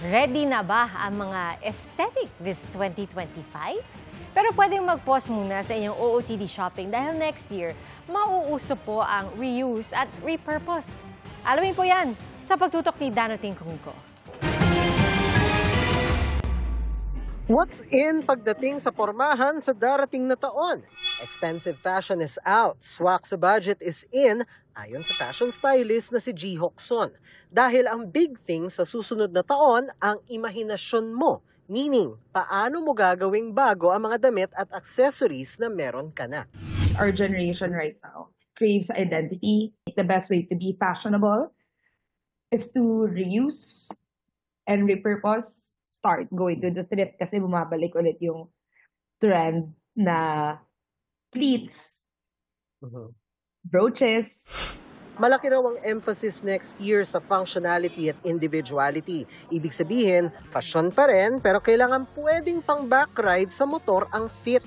Ready na ba ang mga aesthetic this 2025? Pero pwedeng mag-pause muna sa inyong OOTD shopping dahil next year, mauuso po ang reuse at repurpose. Alamin po yan sa pagtutok ni Danoting Kungko. What's in pagdating sa pormahan sa darating na taon? Expensive fashion is out, swak sa budget is in, ayon sa fashion stylist na si G. Hokson. Dahil ang big thing sa susunod na taon, ang imahinasyon mo. Meaning, paano mo gagawing bago ang mga damit at accessories na meron ka na? Our generation right now craves identity. The best way to be fashionable is to reuse and repurpose. Start going to the thrift kasi bumabalik ulit yung trend na pleats, brooches. Malaki raw ang emphasis next year sa functionality at individuality. Ibig sabihin, fashion pa rin pero kailangan pwedeng pang backride sa motor ang fit.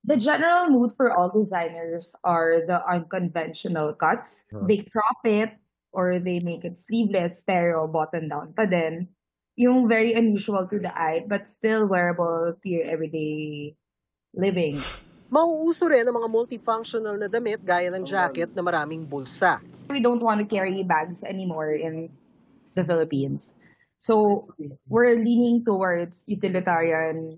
The general mood for all designers are the unconventional cuts. They crop it or they make it sleeveless pero button down pa din. Yung very unusual to the eye but still wearable to your everyday living. Mauuso rin ang mga multifunctional na damit gaya ng jacket na maraming bulsa. We don't want to carry bags anymore in the Philippines. So we're leaning towards utilitarian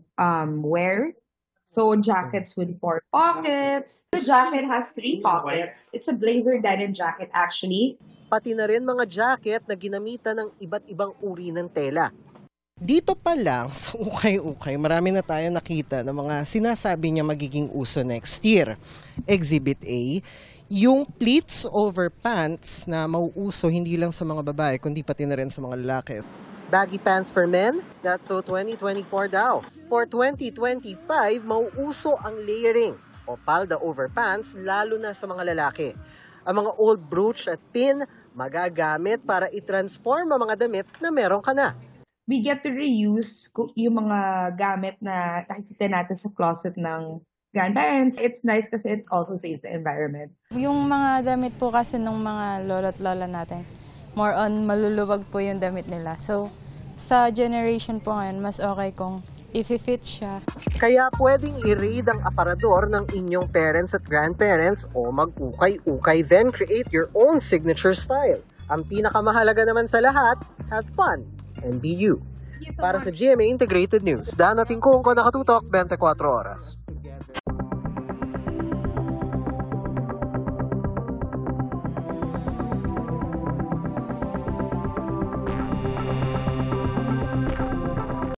wear. So jackets with 4 pockets. The jacket has 3 pockets. It's a blazer denim jacket actually. Pati na rin mga jacket na ginamitan ng iba't ibang uri ng tela. Dito pa lang sa ukay-ukay, marami na tayo nakita ng mga sinasabi niya magiging uso next year. Exhibit A, yung pleats over pants na mauuso hindi lang sa mga babae kundi pati na rin sa mga lalaki. Baggy pants for men? That's so 2024 daw. For 2025, mauuso ang layering o palda over pants lalo na sa mga lalaki. Ang mga old brooch at pin magagamit para i-transform ang mga damit na meron ka na. We get to reuse yung mga gamit na nakikita natin sa closet ng grandparents. It's nice kasi it also saves the environment. Yung mga damit po kasi ng mga lolo't lola natin, more on maluluwag po yung damit nila. So, sa generation po ngayon, mas okay kung if-fit siya. Kaya pwedeng i-raid ang aparador ng inyong parents at grandparents o mag-ukay-ukay then create your own signature style. Ang pinakamahalaga naman sa lahat, have fun and be you. Para sa GMA Integrated News, Danoting Kungko, nakatutok 24 oras.